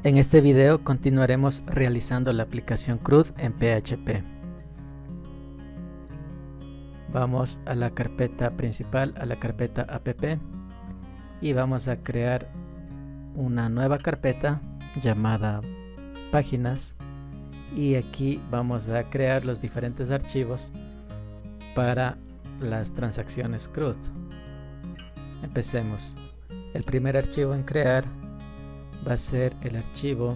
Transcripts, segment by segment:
En este video continuaremos realizando la aplicación CRUD en PHP. Vamos a la carpeta principal, a la carpeta app, y vamos a crear una nueva carpeta llamada páginas, y aquí vamos a crear los diferentes archivos para las transacciones CRUD. Empecemos. El primer archivo en crear va a ser el archivo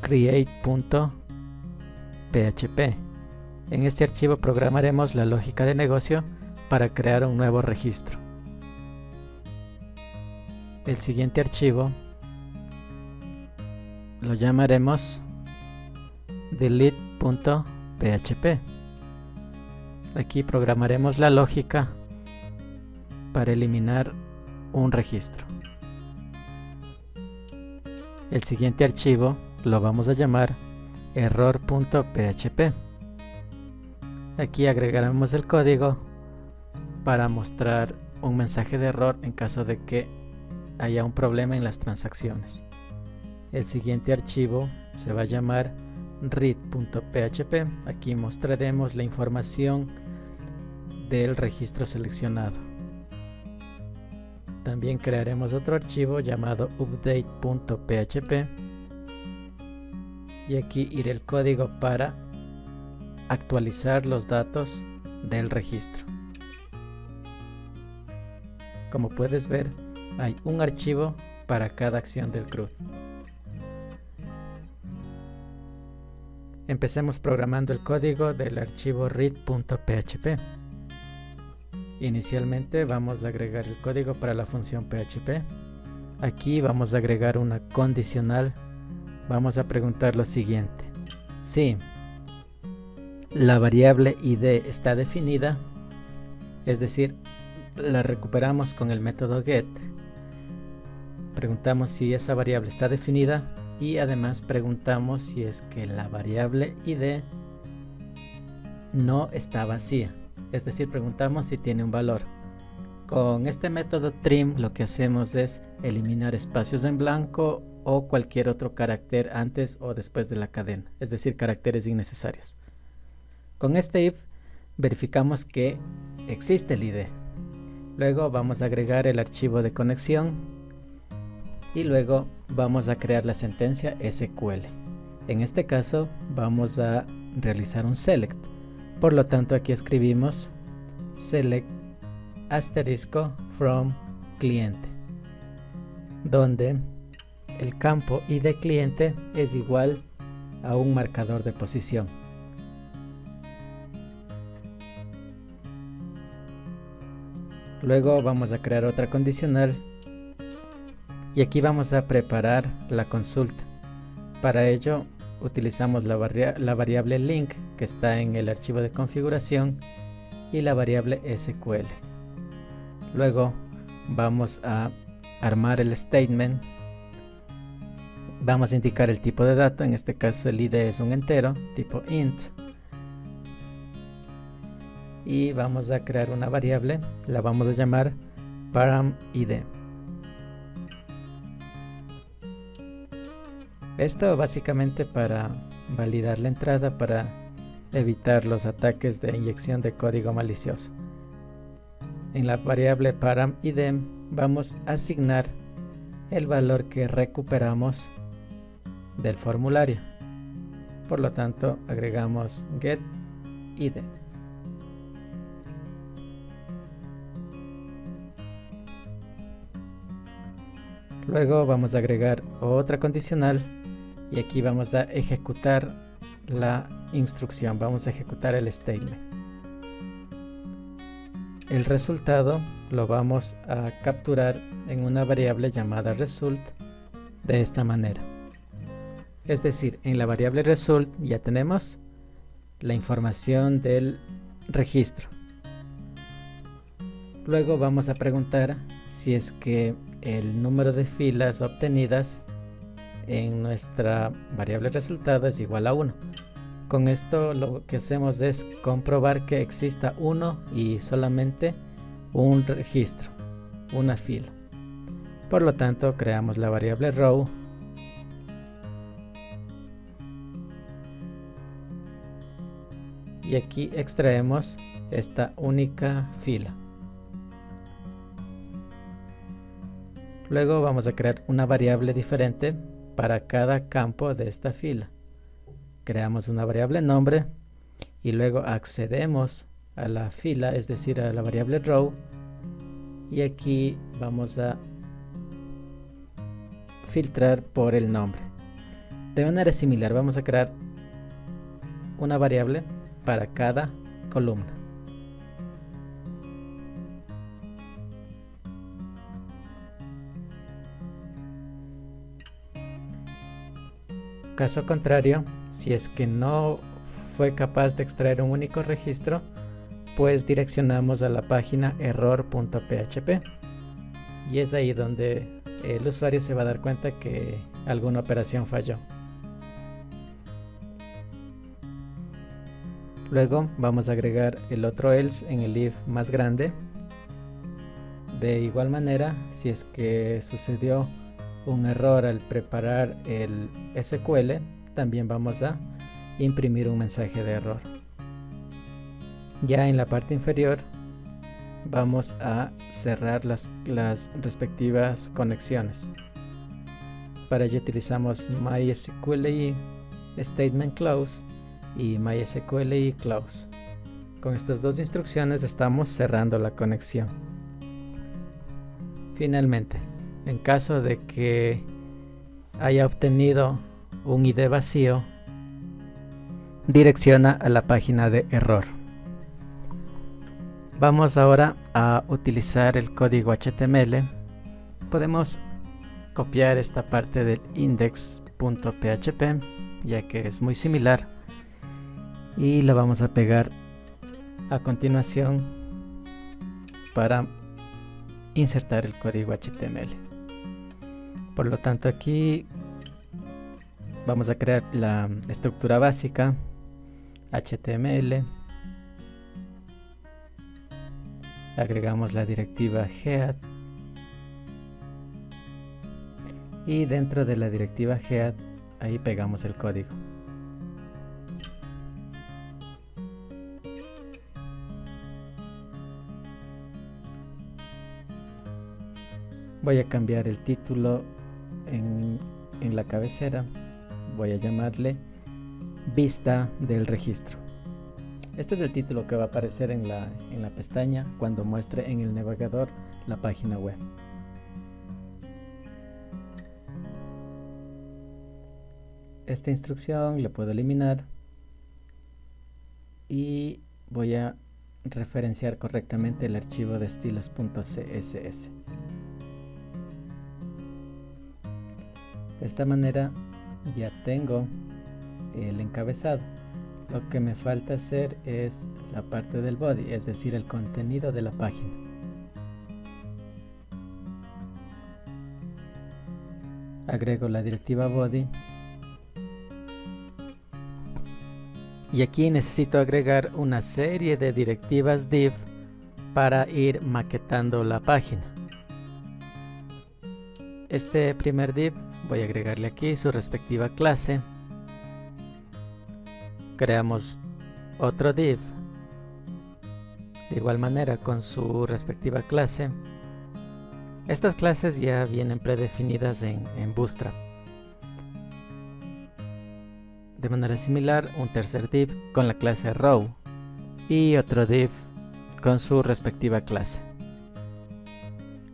create.php. En este archivo programaremos la lógica de negocio para crear un nuevo registro. El siguiente archivo lo llamaremos delete.php. Aquí programaremos la lógica para eliminar un registro. El siguiente archivo lo vamos a llamar error.php. Aquí agregaremos el código para mostrar un mensaje de error en caso de que haya un problema en las transacciones. El siguiente archivo se va a llamar read.php. Aquí mostraremos la información del registro seleccionado. También crearemos otro archivo llamado update.php, y aquí irá el código para actualizar los datos del registro. Como puedes ver, hay un archivo para cada acción del CRUD. Empecemos programando el código del archivo read.php. Inicialmente vamos a agregar el código para la función PHP. Aquí vamos a agregar una condicional. Vamos a preguntar lo siguiente: si la variable id está definida, es decir, la recuperamos con el método get. Preguntamos si esa variable está definida y además preguntamos si es que la variable id no está vacía. Es decir, preguntamos si tiene un valor. Con este método trim lo que hacemos es eliminar espacios en blanco o cualquier otro carácter antes o después de la cadena, es decir, caracteres innecesarios. Con este if verificamos que existe el ID. Luego vamos a agregar el archivo de conexión y luego vamos a crear la sentencia SQL. En este caso vamos a realizar un select. Por lo tanto, aquí escribimos select asterisco from cliente, donde el campo id cliente es igual a un marcador de posición. Luego vamos a crear otra condicional y aquí vamos a preparar la consulta. Para ello utilizamos la variable link que está en el archivo de configuración y la variable SQL. Luego vamos a armar el statement. Vamos a indicar el tipo de dato, en este caso el ID es un entero, tipo int. Y vamos a crear una variable, la vamos a llamar param_id. Esto básicamente para validar la entrada, para evitar los ataques de inyección de código malicioso. En la variable param_id vamos a asignar el valor que recuperamos del formulario. Por lo tanto, agregamos getID. Luego vamos a agregar otra condicional y aquí vamos a ejecutar la instrucción, vamos a ejecutar el statement. El resultado lo vamos a capturar en una variable llamada result de esta manera. Es decir, en la variable result ya tenemos la información del registro. Luego vamos a preguntar si es que el número de filas obtenidas en nuestra variable resultado es igual a 1. Con esto lo que hacemos es comprobar que exista uno y solamente un registro, una fila. Por lo tanto, creamos la variable row y aquí extraemos esta única fila. Luego vamos a crear una variable diferente para cada campo de esta fila. Creamos una variable nombre y luego accedemos a la fila, es decir, a la variable row, y aquí vamos a filtrar por el nombre. De manera similar vamos a crear una variable para cada columna. Caso contrario, si es que no fue capaz de extraer un único registro, pues direccionamos a la página error.php y es ahí donde el usuario se va a dar cuenta que alguna operación falló. Luego vamos a agregar el otro else en el if más grande. De igual manera, si es que sucedió un error al preparar el SQL, también vamos a imprimir un mensaje de error. Ya en la parte inferior vamos a cerrar las respectivas conexiones. Para ello utilizamos MySQLi Statement Close y MySQLi Close. Con estas dos instrucciones estamos cerrando la conexión. Finalmente, en caso de que haya obtenido un ID vacío, direcciona a la página de error. Vamos ahora a utilizar el código HTML. Podemos copiar esta parte del index.php, ya que es muy similar, y la vamos a pegar a continuación para insertar el código HTML. Por lo tanto, aquí vamos a crear la estructura básica HTML, agregamos la directiva head y dentro de la directiva head ahí pegamos el código. Voy a cambiar el título en la cabecera, voy a llamarle vista del registro. Este es el título que va a aparecer en la pestaña cuando muestre en el navegador la página web. Esta instrucción la puedo eliminar y voy a referenciar correctamente el archivo de estilos.css. De esta manera ya tengo el encabezado. Lo que me falta hacer es la parte del body, es decir, el contenido de la página. Agrego la directiva body y aquí necesito agregar una serie de directivas div para ir maquetando la página. Este primer div voy a agregarle aquí su respectiva clase. Creamos otro div de igual manera con su respectiva clase. Estas clases ya vienen predefinidas en Bootstrap. De manera similar, un tercer div con la clase row y otro div con su respectiva clase.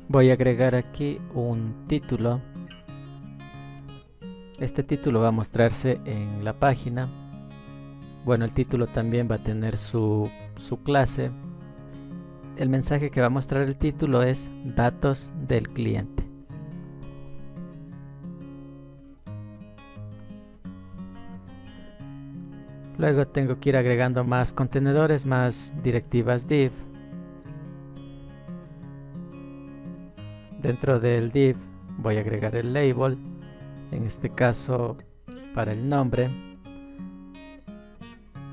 Voy a agregar aquí un título. Este título va a mostrarse en la página. Bueno, el título también va a tener su clase. El mensaje que va a mostrar el título es datos del cliente. Luego tengo que ir agregando más contenedores, más directivas div. Dentro del div voy a agregar el label, en este caso para el nombre.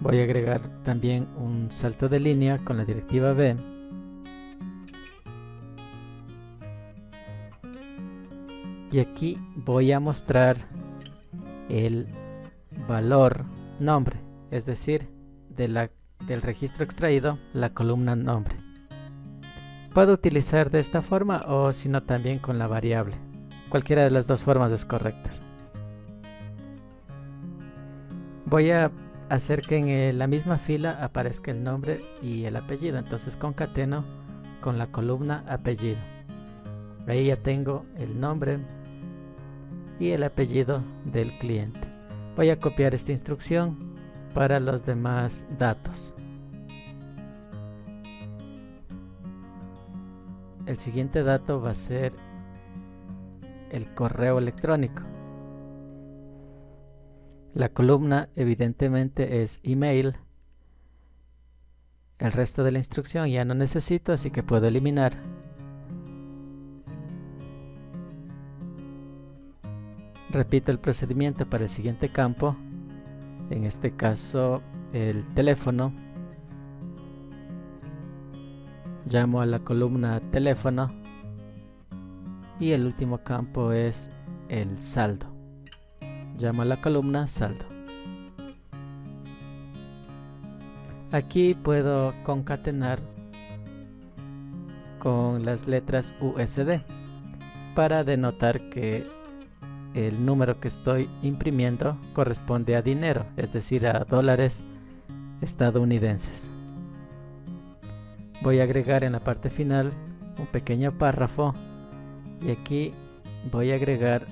Voy a agregar también un salto de línea con la directiva B. Y aquí voy a mostrar el valor nombre, es decir, de la del registro extraído la columna nombre. Puedo utilizar de esta forma o si no también con la variable. Cualquiera de las dos formas es correcta. Voy a hacer que en la misma fila aparezca el nombre y el apellido. Entonces concateno con la columna apellido. Ahí ya tengo el nombre y el apellido del cliente. Voy a copiar esta instrucción para los demás datos. El siguiente dato va a ser el correo electrónico. La columna evidentemente es email. El resto de la instrucción ya no necesito, así que puedo eliminar. Repito el procedimiento para el siguiente campo, en este caso el teléfono. Llamo a la columna teléfono y el último campo es el saldo. Llamo a la columna saldo. Aquí puedo concatenar con las letras USD para denotar que el número que estoy imprimiendo corresponde a dinero, es decir, a dólares estadounidenses. Voy a agregar en la parte final un pequeño párrafo y aquí voy a agregar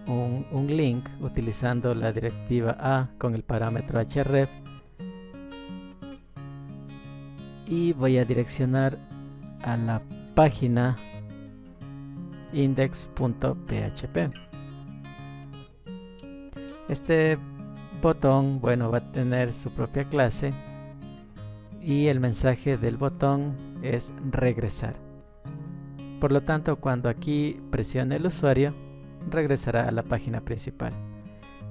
un link utilizando la directiva A con el parámetro href y voy a direccionar a la página index.php. Este botón, bueno, va a tener su propia clase y el mensaje del botón es regresar. Por lo tanto, cuando aquí presione el usuario, regresará a la página principal.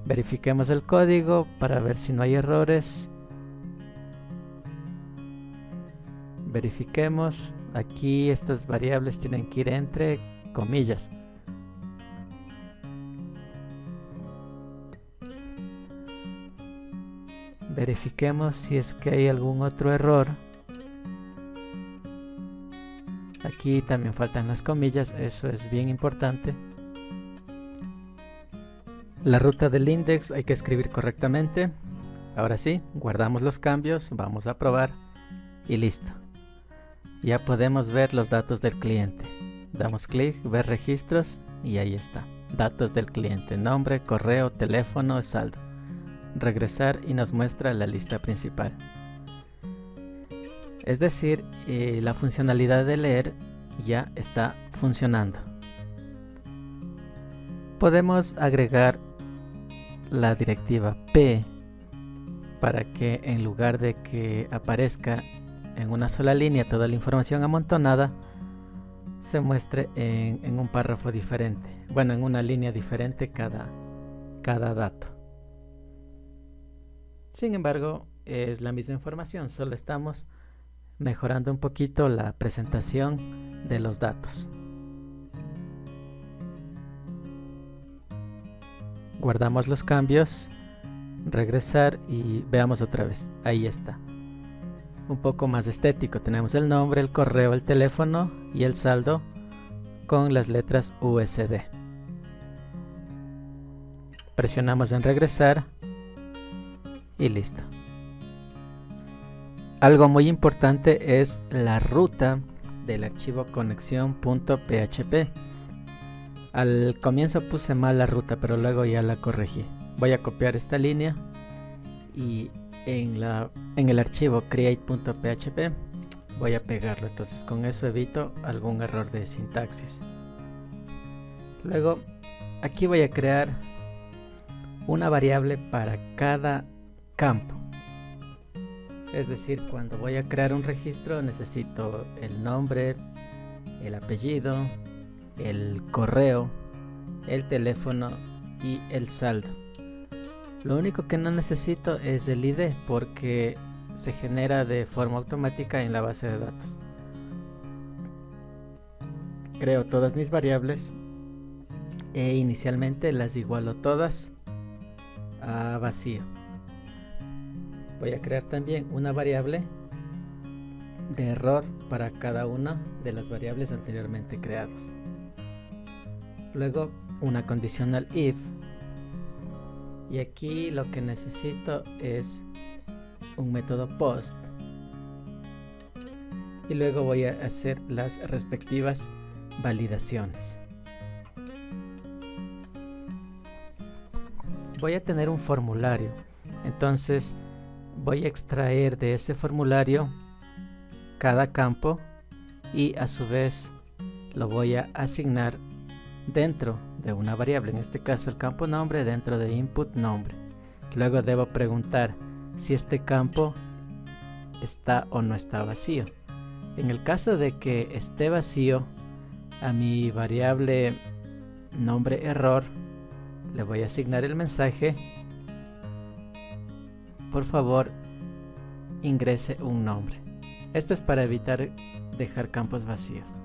Verifiquemos el código para ver si no hay errores. Verifiquemos. Aquí estas variables tienen que ir entre comillas. Verifiquemos si es que hay algún otro error. Aquí también faltan las comillas, eso es bien importante. La ruta del index hay que escribir correctamente. Ahora sí, guardamos los cambios, vamos a probar y listo. Ya podemos ver los datos del cliente. Damos clic, ver registros y ahí está. Datos del cliente, nombre, correo, teléfono, saldo. Regresar y nos muestra la lista principal. Es decir, la funcionalidad de leer ya está funcionando. Podemos agregar la directiva P para que en lugar de que aparezca en una sola línea toda la información amontonada, se muestre en un párrafo diferente. Bueno, en una línea diferente cada dato. Sin embargo, es la misma información, solo estamos mejorando un poquito la presentación de los datos. Guardamos los cambios, regresar y veamos otra vez. Ahí está. Un poco más estético. Tenemos el nombre, el correo, el teléfono y el saldo con las letras USD. Presionamos en regresar y listo. Algo muy importante es la ruta del archivo conexión.php. Al comienzo puse mal la ruta, pero luego ya la corregí. Voy a copiar esta línea y en el archivo create.php voy a pegarlo. Entonces con eso evito algún error de sintaxis. Luego aquí voy a crear una variable para cada campo. Es decir, cuando voy a crear un registro necesito el nombre, el apellido, el correo, el teléfono y el saldo. Lo único que no necesito es el ID porque se genera de forma automática en la base de datos. Creo todas mis variables e inicialmente las igualo todas a vacío. Voy a crear también una variable de error para cada una de las variables anteriormente creadas. Luego una condicional if, y aquí lo que necesito es un método post, y luego voy a hacer las respectivas validaciones. Voy a tener un formulario, entonces voy a extraer de ese formulario cada campo y a su vez lo voy a asignar dentro de una variable, en este caso el campo nombre dentro de input nombre. Luego debo preguntar si este campo está o no está vacío. En el caso de que esté vacío, a mi variable nombre error le voy a asignar el mensaje: por favor ingrese un nombre. Esto es para evitar dejar campos vacíos.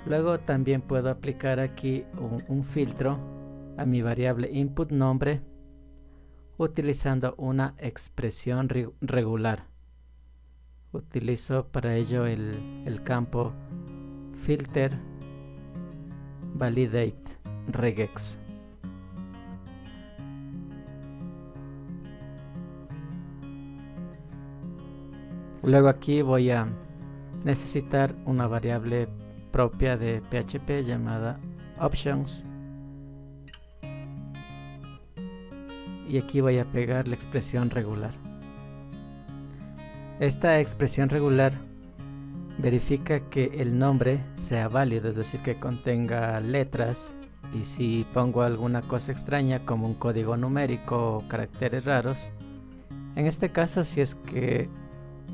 Luego también puedo aplicar aquí un filtro a mi variable input nombre utilizando una expresión regular. Utilizo para ello el campo filter validate regex. Luego aquí voy a necesitar una variable propia de PHP llamada options, y aquí voy a pegar la expresión regular. Esta expresión regular verifica que el nombre sea válido, es decir, que contenga letras, y si pongo alguna cosa extraña como un código numérico o caracteres raros, en este caso, si es que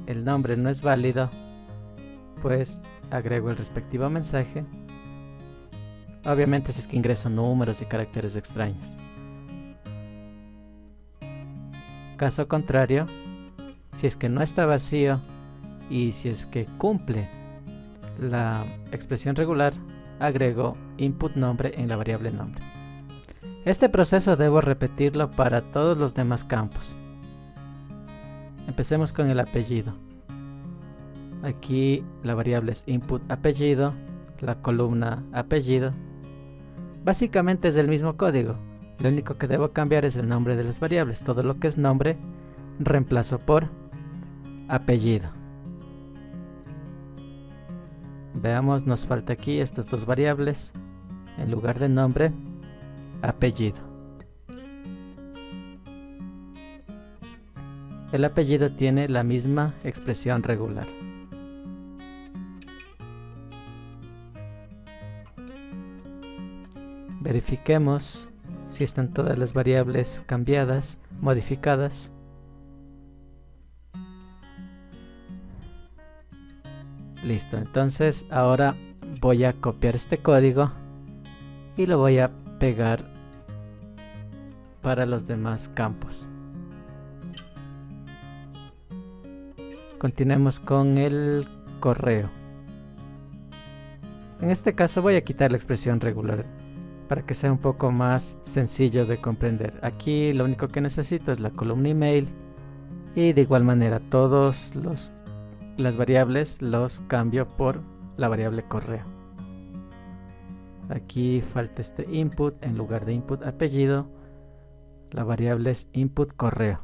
el nombre no es válido, pues agrego el respectivo mensaje. Obviamente si es que ingreso números y caracteres extraños. Caso contrario, si es que no está vacío y si es que cumple la expresión regular, agrego input nombre en la variable nombre. Este proceso debo repetirlo para todos los demás campos. Empecemos con el apellido. Aquí la variable es input apellido, la columna apellido. Básicamente es el mismo código. Lo único que debo cambiar es el nombre de las variables. Todo lo que es nombre reemplazo por apellido. Veamos, nos falta aquí estas dos variables. En lugar de nombre, apellido. El apellido tiene la misma expresión regular. Verifiquemos si están todas las variables cambiadas, modificadas. Listo, entonces ahora voy a copiar este código y lo voy a pegar para los demás campos. Continuemos con el correo. En este caso voy a quitar la expresión regular para que sea un poco más sencillo de comprender. Aquí lo único que necesito es la columna email, y de igual manera todas las variables los cambio por la variable correo. Aquí falta este input, en lugar de input apellido, la variable es input correo.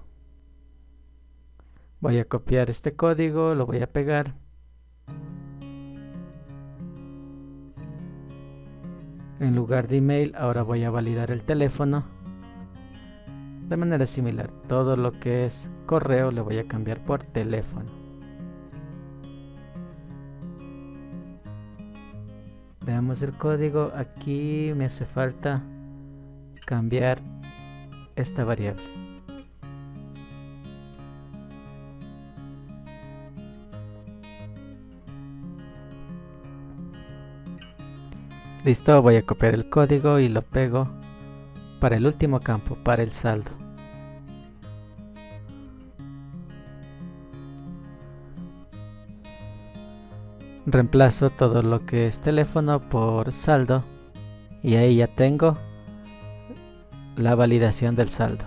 Voy a copiar este código, lo voy a pegar. En lugar de email, ahora voy a validar el teléfono. De manera similar, todo lo que es correo le voy a cambiar por teléfono. Veamos el código. Aquí me hace falta cambiar esta variable. Listo, voy a copiar el código y lo pego para el último campo, para el saldo. Reemplazo todo lo que es teléfono por saldo, y ahí ya tengo la validación del saldo.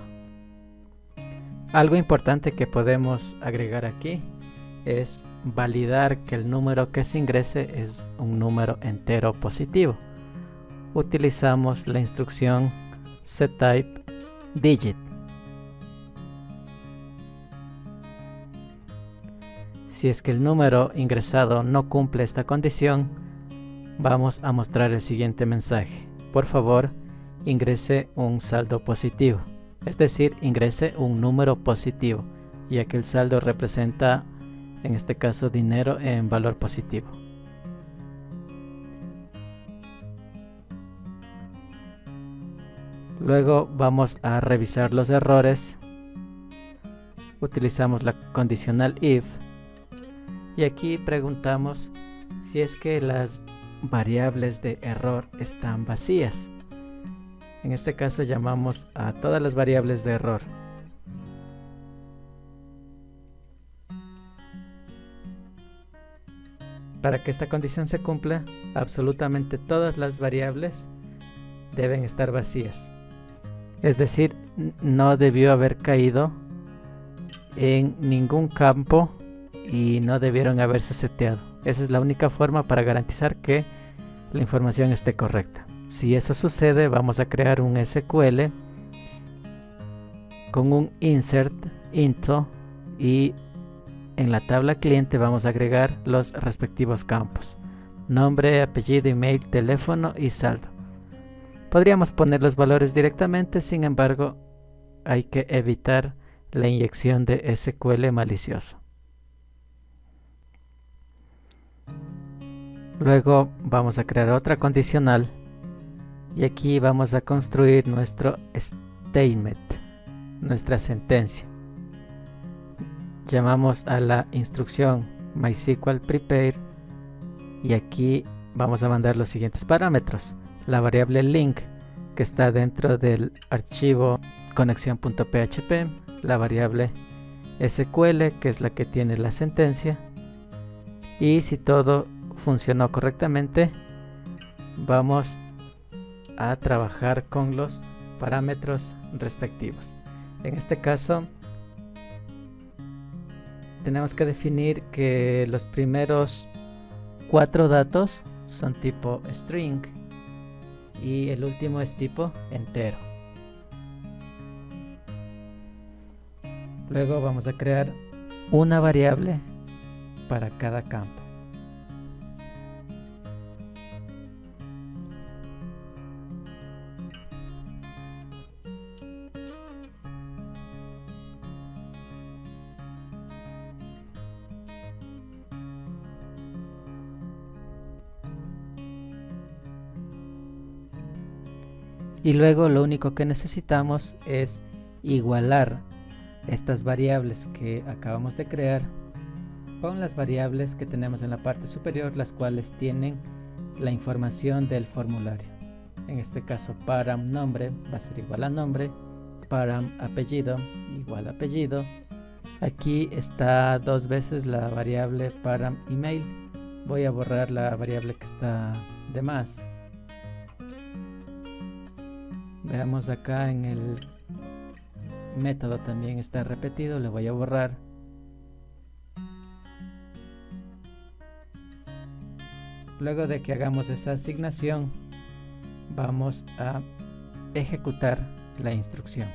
Algo importante que podemos agregar aquí es validar que el número que se ingrese es un número entero positivo. Utilizamos la instrucción setType digit. Si es que el número ingresado no cumple esta condición, vamos a mostrar el siguiente mensaje. Por favor, ingrese un saldo positivo, es decir, ingrese un número positivo, ya que el saldo representa, en este caso, dinero en valor positivo. Luego vamos a revisar los errores. Utilizamos la condicional if y aquí preguntamos si es que las variables de error están vacías. En este caso llamamos a todas las variables de error. Para que esta condición se cumpla, absolutamente todas las variables deben estar vacías. Es decir, no debió haber caído en ningún campo y no debieron haberse seteado. Esa es la única forma para garantizar que la información esté correcta. Si eso sucede, vamos a crear un SQL con un insert into y en la tabla cliente vamos a agregar los respectivos campos: nombre, apellido, email, teléfono y saldo. Podríamos poner los valores directamente, sin embargo, hay que evitar la inyección de SQL malicioso. Luego vamos a crear otra condicional y aquí vamos a construir nuestro statement, nuestra sentencia. Llamamos a la instrucción MySQL prepare y aquí vamos a mandar los siguientes parámetros: la variable link que está dentro del archivo conexión.php, la variable SQL que es la que tiene la sentencia, y si todo funcionó correctamente vamos a trabajar con los parámetros respectivos. En este caso tenemos que definir que los primeros 4 datos son tipo string y el último es tipo entero. Luego vamos a crear una variable para cada campo. Y luego lo único que necesitamos es igualar estas variables que acabamos de crear con las variables que tenemos en la parte superior, las cuales tienen la información del formulario. En este caso, param nombre va a ser igual a nombre, param apellido igual a apellido. Aquí está 2 veces la variable param email. Voy a borrar la variable que está de más. Veamos acá en el método también está repetido, le voy a borrar. Luego de que hagamos esa asignación, vamos a ejecutar la instrucción.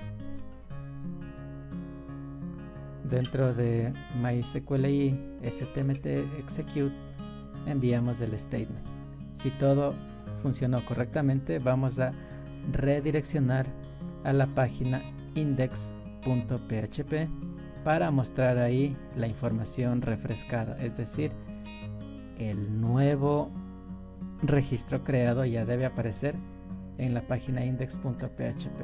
Dentro de MySQLi stmt execute enviamos el statement. Si todo funcionó correctamente, vamos a redireccionar a la página index.php para mostrar ahí la información refrescada, es decir, el nuevo registro creado ya debe aparecer en la página index.php.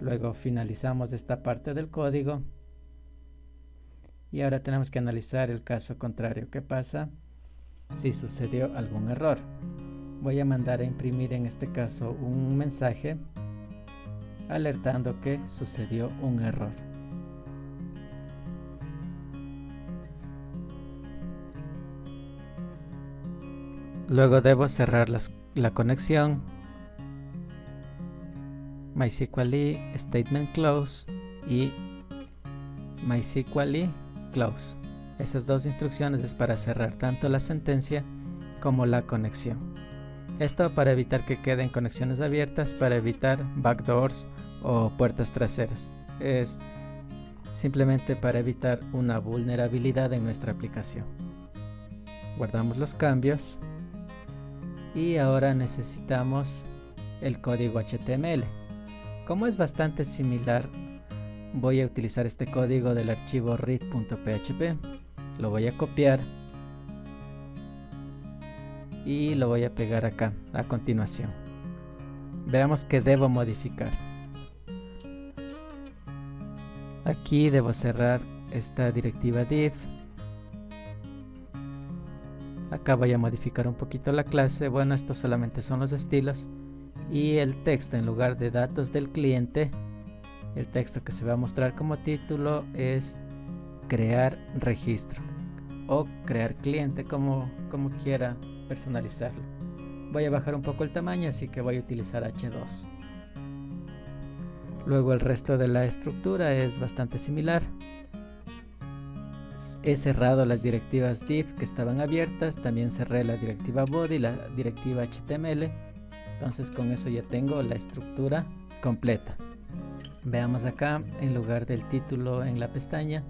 Luego finalizamos esta parte del código y ahora tenemos que analizar el caso contrario. ¿Qué pasa si sucedió algún error? Voy a mandar a imprimir en este caso un mensaje alertando que sucedió un error. Luego debo cerrar la conexión, MySQLi statement close y MySQL y close. Esas dos instrucciones es para cerrar tanto la sentencia como la conexión. Esto para evitar que queden conexiones abiertas, para evitar backdoors o puertas traseras. Es simplemente para evitar una vulnerabilidad en nuestra aplicación. Guardamos los cambios y ahora necesitamos el código HTML. Como es bastante similar, voy a utilizar este código del archivo read.php. Lo voy a copiar y lo voy a pegar acá a continuación. Veamos que debo modificar. Aquí debo cerrar esta directiva div. Acá voy a modificar un poquito la clase. Bueno, estos solamente son los estilos. Y el texto, en lugar de datos del cliente, el texto que se va a mostrar como título es crear registro o crear cliente, como quiera personalizarlo. Voy a bajar un poco el tamaño, así que voy a utilizar H2. Luego el resto de la estructura es bastante similar. He cerrado las directivas div que estaban abiertas, también cerré la directiva body, la directiva HTML. Entonces con eso ya tengo la estructura completa. Veamos acá, en lugar del título en la pestaña,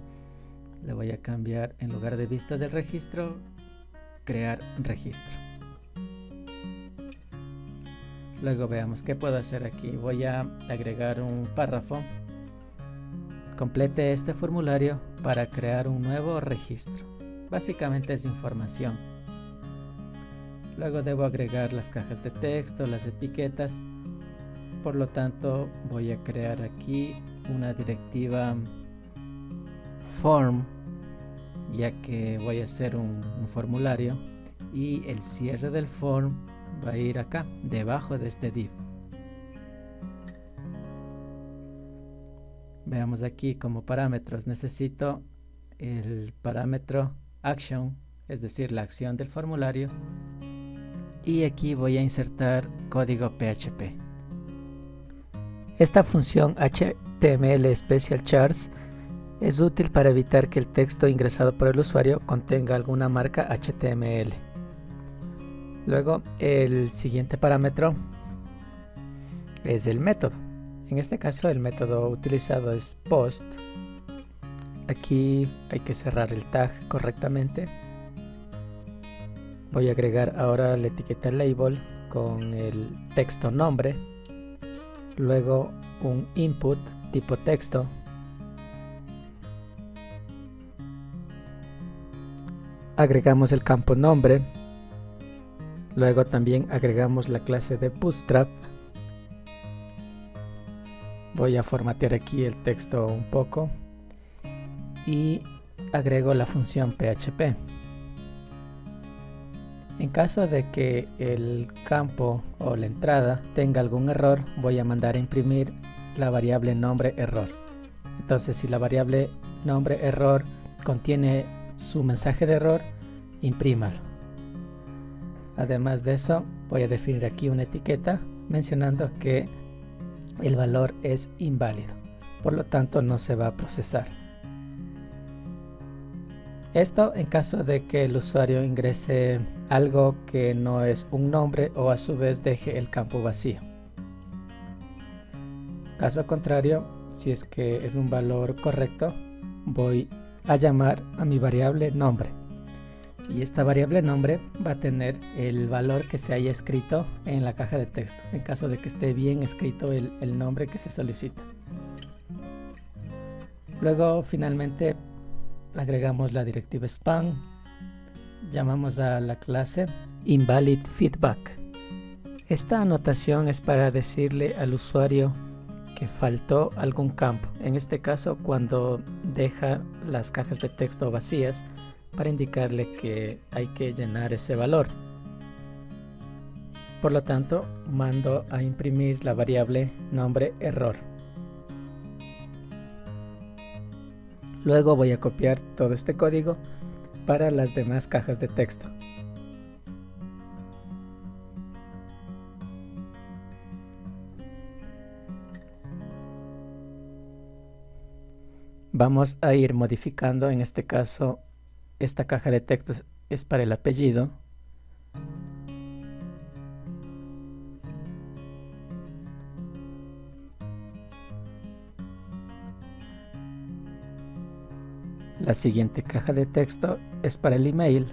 le voy a cambiar, en lugar de vista del registro, crear registro. Luego veamos qué puedo hacer aquí. Voy a agregar un párrafo. Complete este formulario para crear un nuevo registro. Básicamente es información. Luego debo agregar las cajas de texto, las etiquetas. Por lo tanto, voy a crear aquí una directiva form, ya que voy a hacer un formulario, y el cierre del form va a ir acá, debajo de este div. Veamos aquí como parámetros. Necesito el parámetro action, es decir, la acción del formulario. Y aquí voy a insertar código PHP. Esta función HTML Special Chars es útil para evitar que el texto ingresado por el usuario contenga alguna marca HTML. Luego, el siguiente parámetro es el método. En este caso, el método utilizado es post. Aquí hay que cerrar el tag correctamente. Voy a agregar ahora la etiqueta label con el texto nombre. Luego un input tipo texto. Agregamos el campo nombre. Luego también agregamos la clase de Bootstrap. Voy a formatear aquí el texto un poco y agrego la función PHP. En caso de que el campo o la entrada tenga algún error, voy a mandar a imprimir la variable nombre error. Entonces, si la variable nombre error contiene su mensaje de error, imprímalo. Además de eso, voy a definir aquí una etiqueta mencionando que el valor es inválido, por lo tanto no se va a procesar. Esto en caso de que el usuario ingrese algo que no es un nombre o a su vez deje el campo vacío. Caso contrario, si es que es un valor correcto, voy a llamar a mi variable nombre. Y esta variable nombre va a tener el valor que se haya escrito en la caja de texto, en caso de que esté bien escrito el nombre que se solicita. Luego finalmente agregamos la directiva span, llamamos a la clase invalidFeedback. Esta anotación es para decirle al usuario que faltó algún campo, en este caso cuando deja las cajas de texto vacías, para indicarle que hay que llenar ese valor. Por lo tanto, mando a imprimir la variable nombre error. Luego voy a copiar todo este código para las demás cajas de texto. Vamos a ir modificando, en este caso esta caja de texto es para el apellido. La siguiente caja de texto es para el email.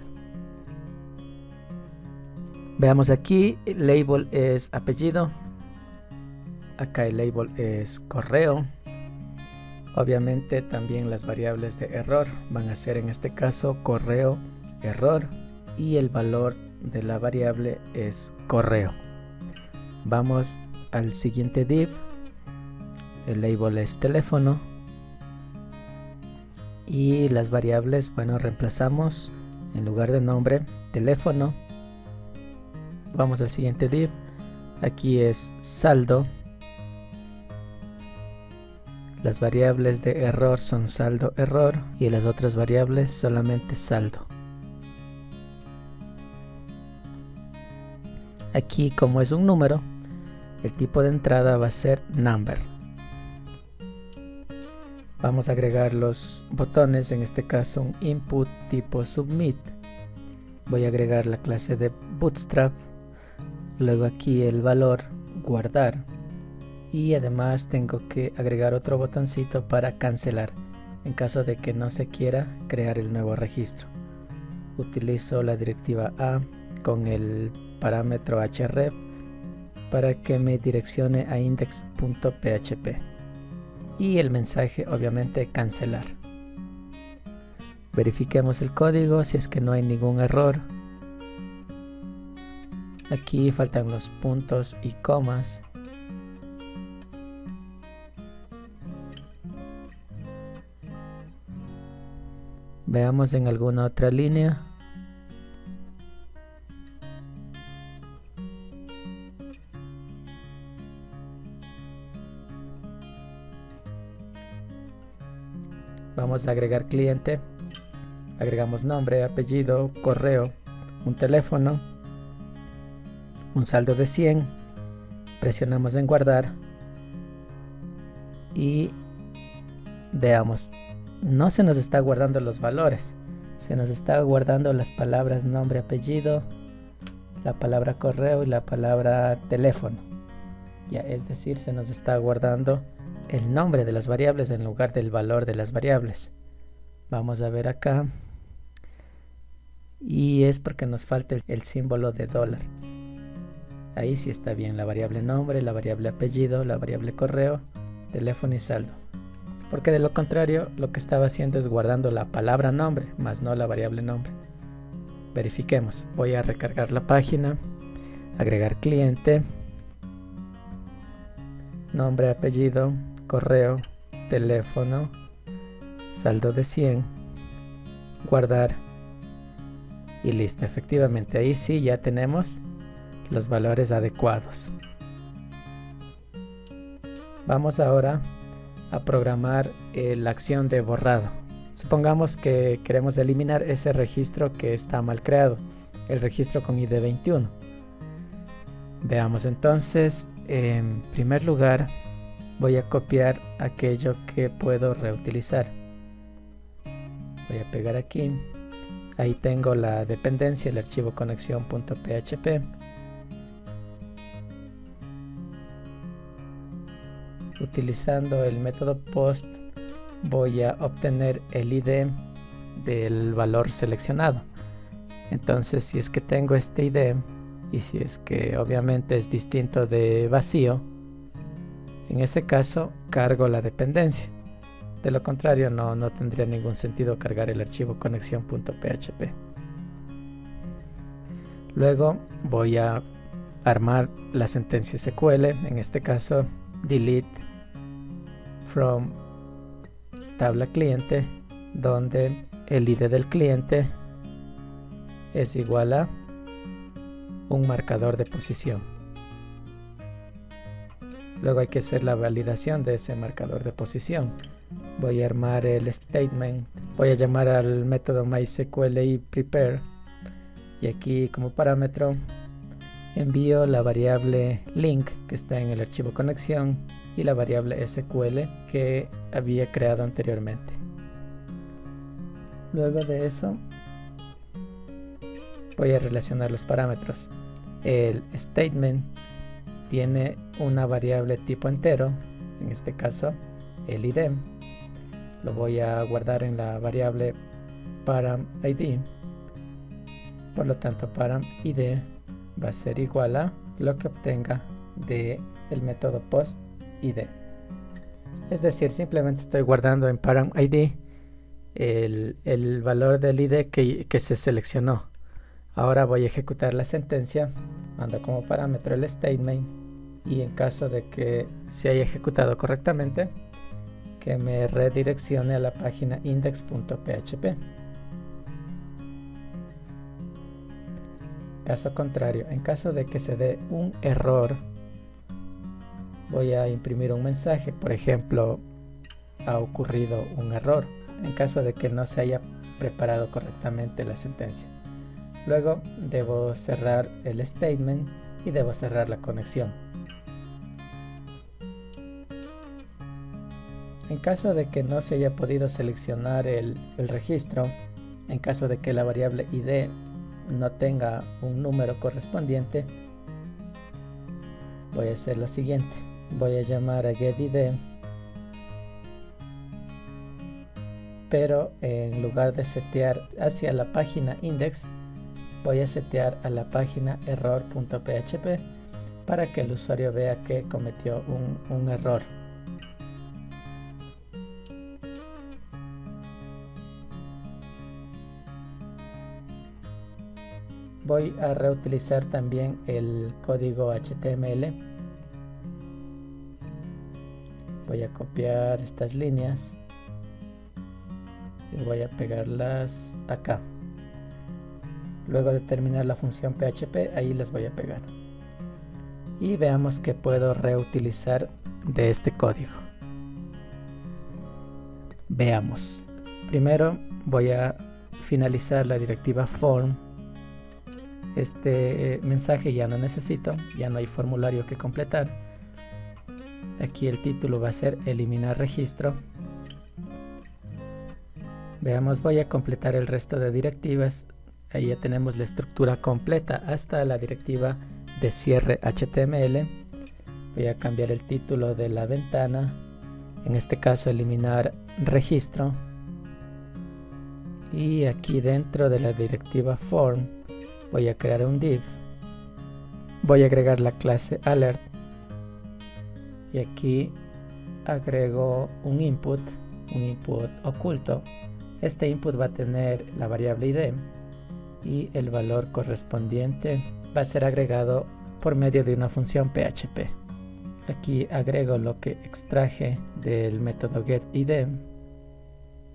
Veamos aquí, el label es apellido. Acá el label es correo. Obviamente también las variables de error van a ser en este caso correo, error, y el valor de la variable es correo. Vamos al siguiente div. El label es teléfono. Y las variables, bueno, reemplazamos en lugar de nombre, teléfono. Vamos al siguiente div. Aquí es saldo. Las variables de error son saldo, error, y las otras variables solamente saldo. Aquí, como es un número, el tipo de entrada va a ser number. Vamos a agregar los botones, en este caso un input tipo submit. Voy a agregar la clase de bootstrap. Luego aquí el valor guardar. Y además tengo que agregar otro botoncito para cancelar en caso de que no se quiera crear el nuevo registro. Utilizo la directiva A con el parámetro href para que me direccione a index.php y el mensaje obviamente cancelar. Verifiquemos el código si es que no hay ningún error. Aquí faltan los puntos y comas. Veamos en alguna otra línea. Vamos a agregar cliente. Agregamos nombre, apellido, correo, un teléfono, un saldo de 100. Presionamos en guardar. Y veamos. No se nos está guardando los valores, se nos está guardando las palabras nombre, apellido, la palabra correo y la palabra teléfono. Ya, es decir, se nos está guardando el nombre de las variables en lugar del valor de las variables. Vamos a ver acá. Y es porque nos falta el símbolo de dólar. Ahí sí está bien la variable nombre, la variable apellido, la variable correo, teléfono y saldo. Porque de lo contrario lo que estaba haciendo es guardando la palabra nombre, más no la variable nombre. Verifiquemos. Voy a recargar la página, agregar cliente, nombre, apellido, correo, teléfono, saldo de 100, guardar y listo. Efectivamente, ahí sí ya tenemos los valores adecuados. Vamos ahora a programar la acción de borrado. Supongamos que queremos eliminar ese registro que está mal creado, el registro con ID 21. Veamos entonces, en primer lugar voy a copiar aquello que puedo reutilizar. Voy a pegar aquí. Ahí tengo la dependencia, el archivo conexión.php. Utilizando el método post voy a obtener el ID del valor seleccionado. Entonces, si es que tengo este ID y si es que obviamente es distinto de vacío, en ese caso cargo la dependencia. De lo contrario no tendría ningún sentido cargar el archivo conexión.php. Luego voy a armar la sentencia SQL, en este caso delete from tabla cliente, donde el ID del cliente es igual a un marcador de posición. Luego hay que hacer la validación de ese marcador de posición. Voy a armar el statement, voy a llamar al método MySQL y prepare, y aquí como parámetro envío la variable link que está en el archivo conexión y la variable SQL que había creado anteriormente. Luego de eso voy a relacionar los parámetros. El statement tiene una variable tipo entero, en este caso el ID. Lo voy a guardar en la variable param_id. Por lo tanto, param_id va a ser igual a lo que obtenga del método post_id. Es decir, simplemente estoy guardando en param_id el valor del ID que se seleccionó. Ahora voy a ejecutar la sentencia, mando como parámetro el statement y en caso de que se haya ejecutado correctamente, que me redireccione a la página index.php. Caso contrario, en caso de que se dé un error, voy a imprimir un mensaje. Por ejemplo, ha ocurrido un error, en caso de que no se haya preparado correctamente la sentencia. Luego debo cerrar el statement y debo cerrar la conexión. En caso de que no se haya podido seleccionar el registro, en caso de que la variable ID no tenga un número correspondiente, voy a hacer lo siguiente. Voy a llamar a getID, pero en lugar de setear hacia la página index, voy a setear a la página error.php para que el usuario vea que cometió un error. Voy a reutilizar también el código HTML. Voy a copiar estas líneas y voy a pegarlas acá. Luego de terminar la función PHP, ahí las voy a pegar. Y veamos que puedo reutilizar de este código. Veamos. Primero voy a finalizar la directiva form. Este mensaje ya no necesito, ya no hay formulario que completar. Aquí el título va a ser eliminar registro. Veamos, voy a completar el resto de directivas. Ahí ya tenemos la estructura completa hasta la directiva de cierre HTML. Voy a cambiar el título de la ventana, en este caso eliminar registro. Y aquí dentro de la directiva form voy a crear un div. Voy a agregar la clase alert y aquí agrego un input oculto. Este input va a tener la variable ID y el valor correspondiente va a ser agregado por medio de una función PHP. Aquí agrego lo que extraje del método getID,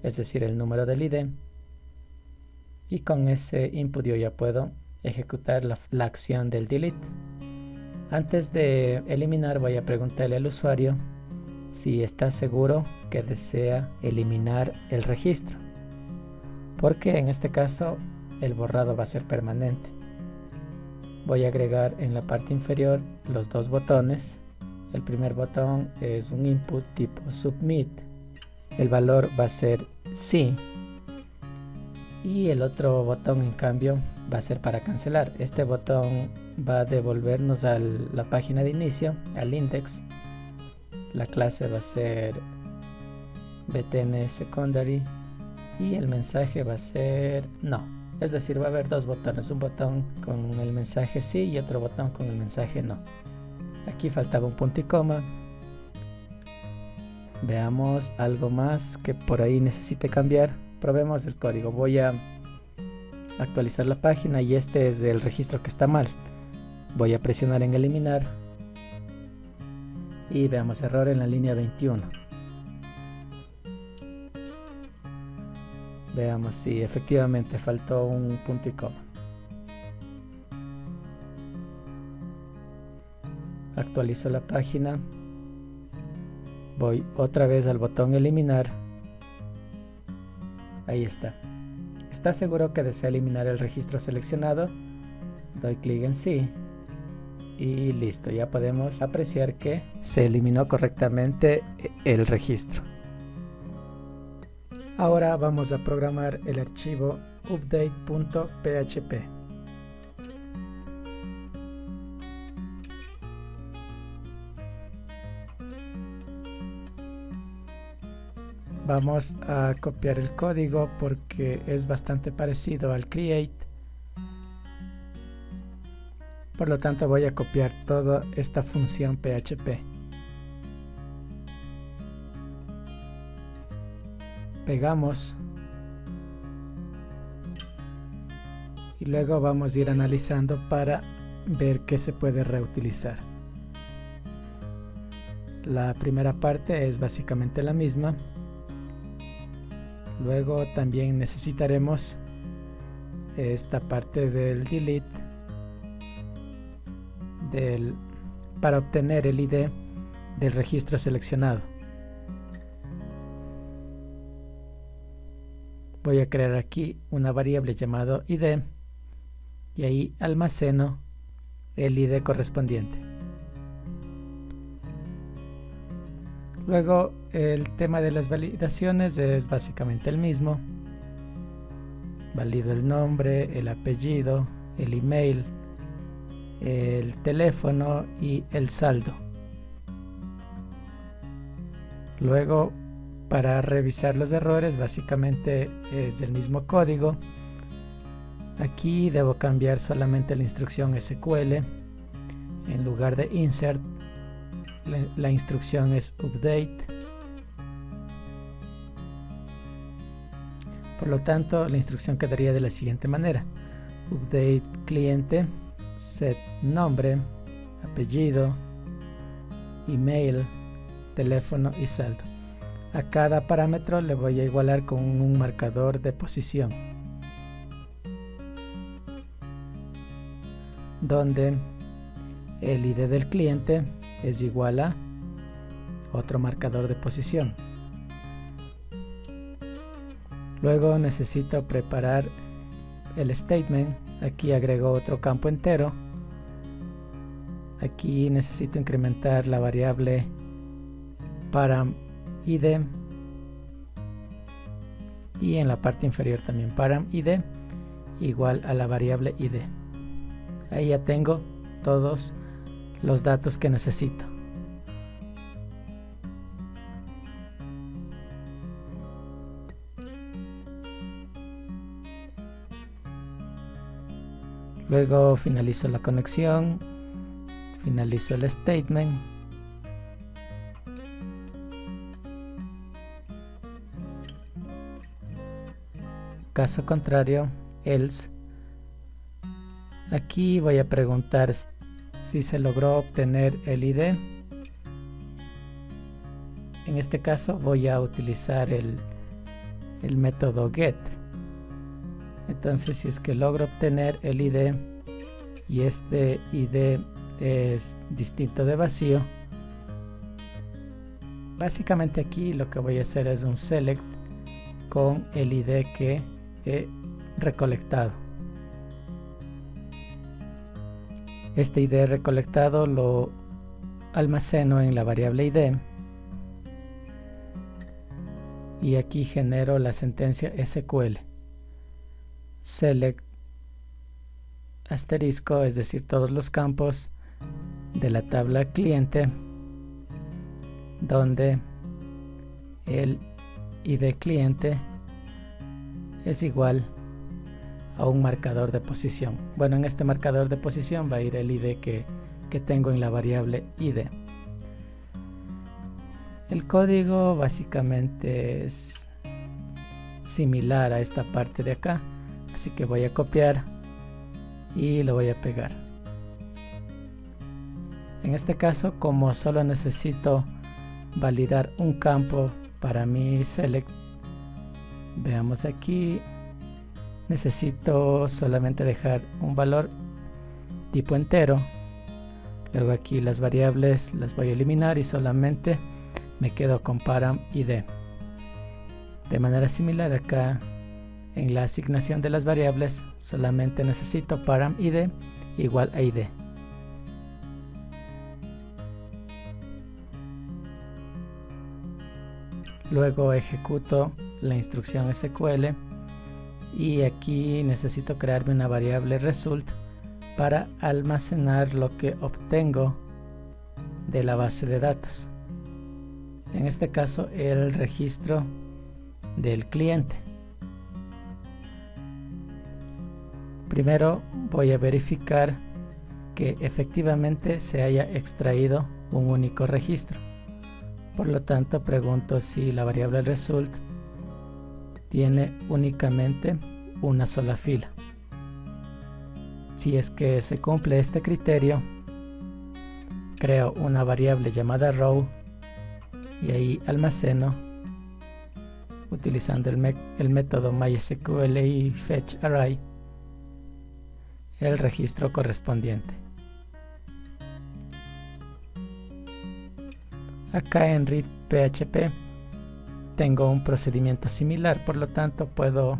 es decir, el número del ID, y con ese input yo ya puedo ejecutar la acción del delete. Antes de eliminar voy a preguntarle al usuario si está seguro que desea eliminar el registro, porque en este caso el borrado va a ser permanente. Voy a agregar en la parte inferior los dos botones. El primer botón es un input tipo submit, el valor va a ser sí, y el otro botón en cambio va a ser para cancelar. Este botón va a devolvernos a la página de inicio, al index. La clase va a ser btn secondary y el mensaje va a ser no. Es decir, va a haber dos botones, un botón con el mensaje sí y otro botón con el mensaje no. Aquí faltaba un punto y coma. Veamos algo más que por ahí necesite cambiar. Probemos el código. Voy a actualizar la página y este es el registro que está mal. Voy a presionar en eliminar y veamos error en la línea 21. Veamos si efectivamente faltó un punto y coma. Actualizo la página. Voy otra vez al botón eliminar. Ahí está. ¿Está seguro que desea eliminar el registro seleccionado? Doy clic en sí. y listo, ya podemos apreciar que se eliminó correctamente el registro. Ahora vamos a programar el archivo update.php. Vamos a copiar el código porque es bastante parecido al create. Por lo tanto voy a copiar toda esta función PHP. Pegamos. Y luego vamos a ir analizando para ver qué se puede reutilizar. La primera parte es básicamente la misma. Luego también necesitaremos esta parte del delete para obtener el ID del registro seleccionado. Voy a crear aquí una variable llamada ID y ahí almaceno el ID correspondiente. Luego el tema de las validaciones es básicamente el mismo. Valido el nombre, el apellido, el email, el teléfono y el saldo. Luego, para revisar los errores, básicamente es el mismo código. Aquí debo cambiar solamente la instrucción SQL. En lugar de insert, la instrucción es update. Por lo tanto, la instrucción quedaría de la siguiente manera: update cliente, set nombre, apellido, email, teléfono y saldo. A cada parámetro le voy a igualar con un marcador de posición, donde el ID del cliente es igual a otro marcador de posición. Luego necesito preparar el statement. Aquí agrego otro campo entero. Aquí necesito incrementar la variable param id y en la parte inferior también param id igual a la variable id. Ahí ya tengo todos los datos que necesito. Luego finalizo la conexión, finalizo el statement. Caso contrario, else. Aquí voy a preguntar si se logró obtener el ID. En este caso voy a utilizar el método get. Entonces, si es que logro obtener el ID y este ID es distinto de vacío, básicamente aquí lo que voy a hacer es un select con el ID que he recolectado. Este ID recolectado lo almaceno en la variable ID y aquí genero la sentencia SQL. Select asterisco, es decir, todos los campos de la tabla cliente donde el ID cliente es igual a un marcador de posición. Bueno, en este marcador de posición va a ir el ID que tengo en la variable ID. El código básicamente es similar a esta parte de acá. Así que voy a copiar y lo voy a pegar. En este caso, como solo necesito validar un campo para mi select, veamos aquí, necesito solamente dejar un valor tipo entero. Luego aquí las variables las voy a eliminar y solamente me quedo con param id. De manera similar acá, en la asignación de las variables solamente necesito param id igual a id. Luego ejecuto la instrucción SQL y aquí necesito crearme una variable result para almacenar lo que obtengo de la base de datos. En este caso, el registro del cliente. Primero voy a verificar que efectivamente se haya extraído un único registro. Por lo tanto, pregunto si la variable result tiene únicamente una sola fila. Si es que se cumple este criterio, creo una variable llamada row y ahí almaceno, utilizando el método MySQL y fetchArray, el registro correspondiente. Acá en read.php tengo un procedimiento similar, por lo tanto puedo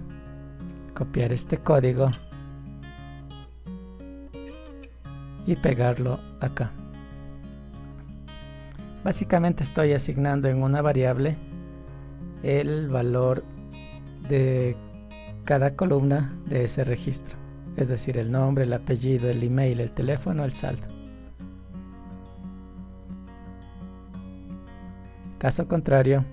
copiar este código y pegarlo acá. Básicamente estoy asignando en una variable el valor de cada columna de ese registro, es decir, el nombre, el apellido, el email, el teléfono, el saldo. Caso contrario,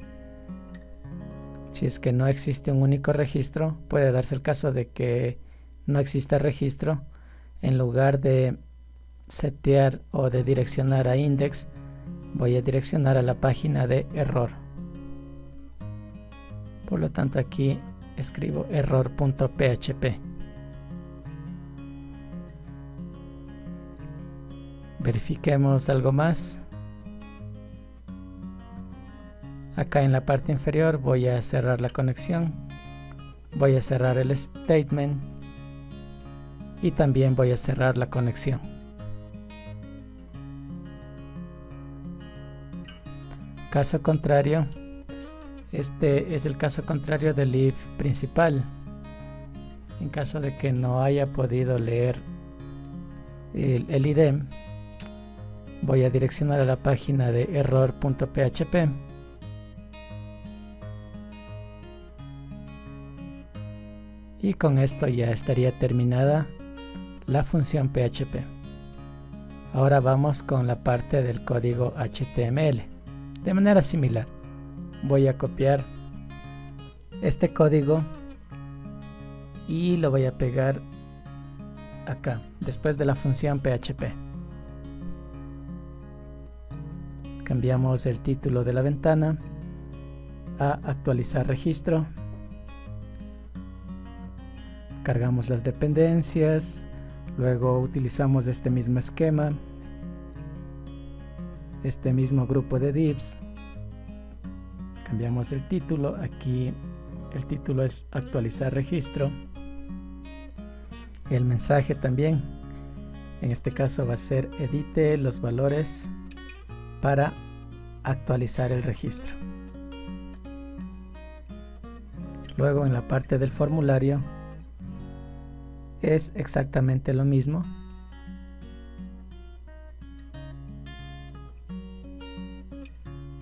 si es que no existe un único registro, puede darse el caso de que no exista registro. En lugar de setear o de direccionar a index, voy a direccionar a la página de error. Por lo tanto, aquí escribo error.php. Verifiquemos algo más. Acá en la parte inferior voy a cerrar la conexión, voy a cerrar el statement y también voy a cerrar la conexión. Caso contrario, este es el caso contrario del if principal. En caso de que no haya podido leer el idem, voy a direccionar a la página de error.php. Y con esto ya estaría terminada la función PHP. Ahora vamos con la parte del código HTML. De manera similar, voy a copiar este código y lo voy a pegar acá, después de la función PHP. Cambiamos el título de la ventana a actualizar registro. Cargamos las dependencias, luego utilizamos este mismo esquema, este mismo grupo de divs. Cambiamos el título, aquí el título es actualizar registro. El mensaje también, en este caso va a ser edite los valores para actualizar el registro. Luego en la parte del formulario es exactamente lo mismo.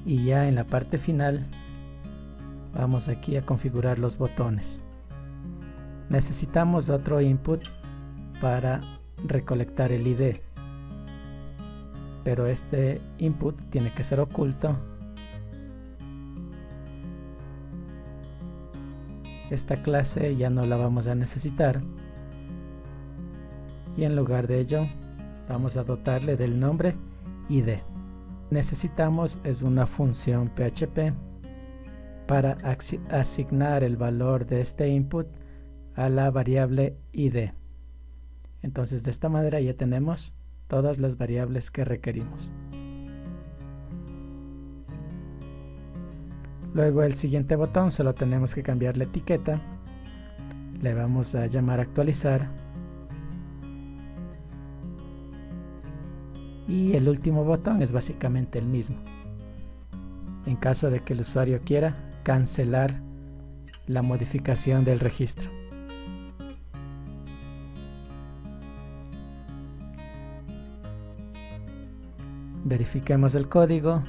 Y ya en la parte final vamos aquí a configurar los botones. Necesitamos otro input para recolectar el ID, pero este input tiene que ser oculto. Esta clase ya no la vamos a necesitar y en lugar de ello vamos a dotarle del nombre ID. Necesitamos es una función PHP para asignar el valor de este input a la variable ID. Entonces de esta manera ya tenemos todas las variables que requerimos. Luego el siguiente botón solo tenemos que cambiar la etiqueta, le vamos a llamar actualizar y el último botón es básicamente el mismo. En caso de que el usuario quiera cancelar la modificación del registro. Verifiquemos el código.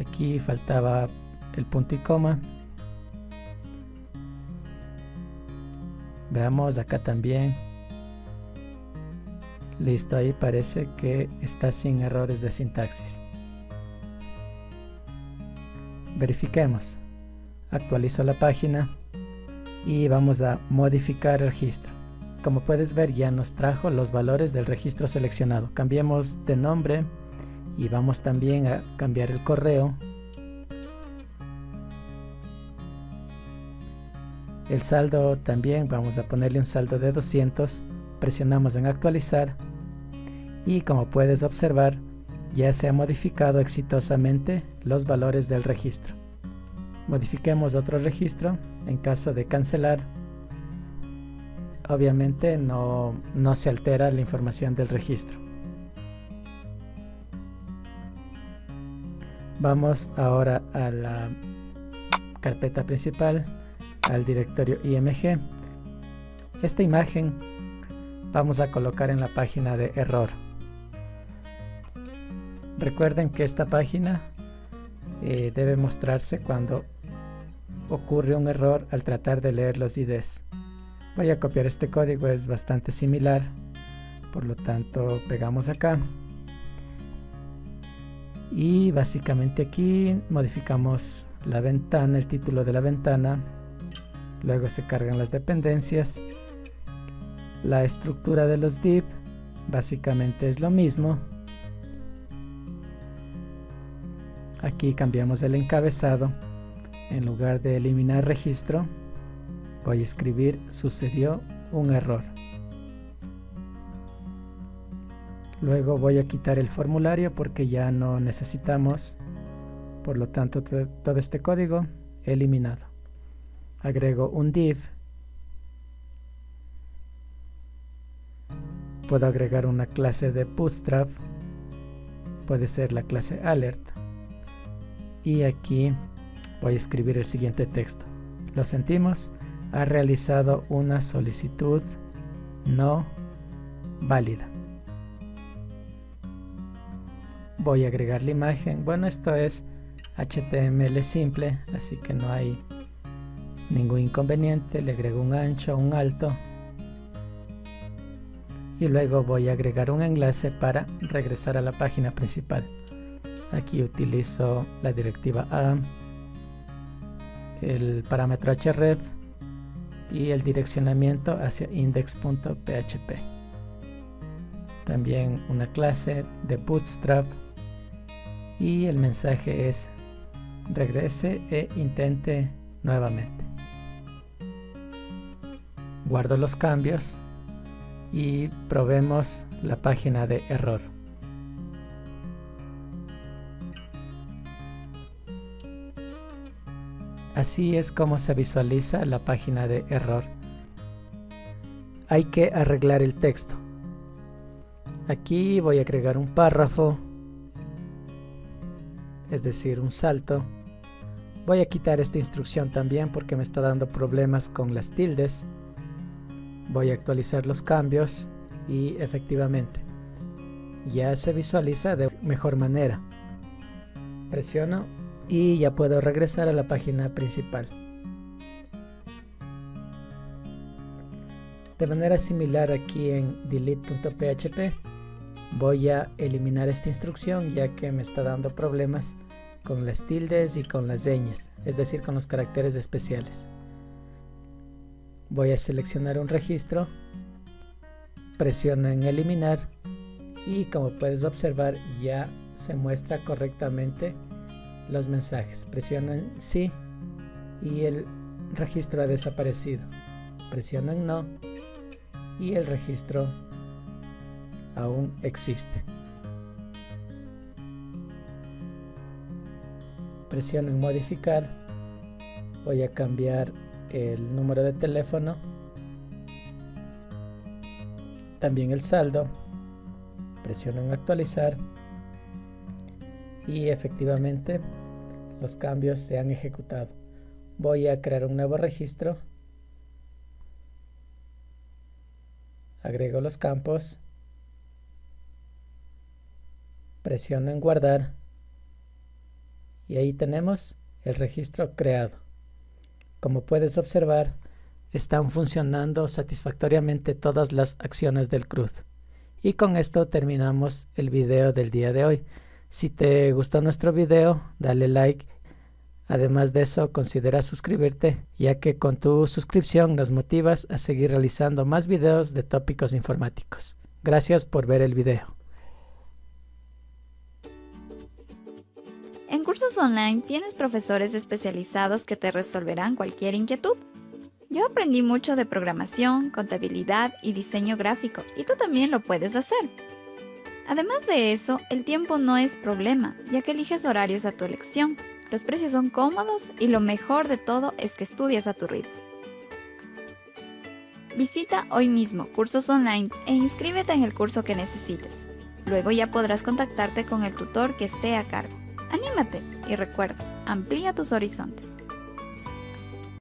Aquí faltaba el punto y coma. Veamos acá también. Listo, ahí parece que está sin errores de sintaxis. Verifiquemos. Actualizo la página y vamos a modificar el registro. Como puedes ver, ya nos trajo los valores del registro seleccionado. Cambiemos de nombre y vamos también a cambiar el correo. El saldo también vamos a ponerle un saldo de 200. Presionamos en actualizar y como puedes observar, ya se ha modificado exitosamente los valores del registro. Modifiquemos otro registro. En caso de cancelar, obviamente no se altera la información del registro. Vamos ahora a la carpeta principal, al directorio IMG. Esta imagen vamos a colocar en la página de error. Recuerden que esta página debe mostrarse cuando ocurre un error al tratar de leer los IDs. Voy a copiar este código, es bastante similar, por lo tanto pegamos acá y básicamente aquí modificamos la ventana, el título de la ventana, luego se cargan las dependencias, la estructura de los div básicamente es lo mismo. Aquí cambiamos el encabezado. En lugar de eliminar registro, voy a escribir sucedió un error. Luego voy a quitar el formulario porque ya no necesitamos, por lo tanto todo este código eliminado. Agrego un div. Puedo agregar una clase de bootstrap, puede ser la clase alert, y aquí voy a escribir el siguiente texto. Lo sentimos, ha realizado una solicitud no válida. Voy a agregar la imagen. Bueno, esto es HTML simple, así que no hay ningún inconveniente. Le agrego un ancho, un alto. Y luego voy a agregar un enlace para regresar a la página principal. Aquí utilizo la directiva A, el parámetro href y el direccionamiento hacia index.php. También una clase de bootstrap y el mensaje es regrese e intente nuevamente. Guardo los cambios y probemos la página de error. Así es como se visualiza la página de error. Hay que arreglar el texto. Aquí voy a agregar un párrafo, es decir, un salto. Voy a quitar esta instrucción también porque me está dando problemas con las tildes. Voy a actualizar los cambios y efectivamente ya se visualiza de mejor manera. Presiono y ya puedo regresar a la página principal. De manera similar aquí en delete.php voy a eliminar esta instrucción ya que me está dando problemas con las tildes y con las señas, es decir, con los caracteres especiales. Voy a seleccionar un registro, presiono en eliminar y como puedes observar ya se muestra correctamente los mensajes. Presiono en sí y el registro ha desaparecido. Presiono en no y el registro aún existe. Presiono en modificar. Voy a cambiar el número de teléfono, también el saldo. Presiono en actualizar y efectivamente los cambios se han ejecutado. Voy a crear un nuevo registro, agrego los campos, presiono en guardar y ahí tenemos el registro creado. Como puedes observar, están funcionando satisfactoriamente todas las acciones del CRUD. Y con esto terminamos el video del día de hoy. Si te gustó nuestro video, dale like. Además de eso, considera suscribirte, ya que con tu suscripción nos motivas a seguir realizando más videos de tópicos informáticos. Gracias por ver el video. En Cursos Online tienes profesores especializados que te resolverán cualquier inquietud. Yo aprendí mucho de programación, contabilidad y diseño gráfico, y tú también lo puedes hacer. Además de eso, el tiempo no es problema, ya que eliges horarios a tu elección. Los precios son cómodos y lo mejor de todo es que estudias a tu ritmo. Visita hoy mismo Cursos Online e inscríbete en el curso que necesites. Luego ya podrás contactarte con el tutor que esté a cargo. ¡Anímate! Y recuerda, amplía tus horizontes.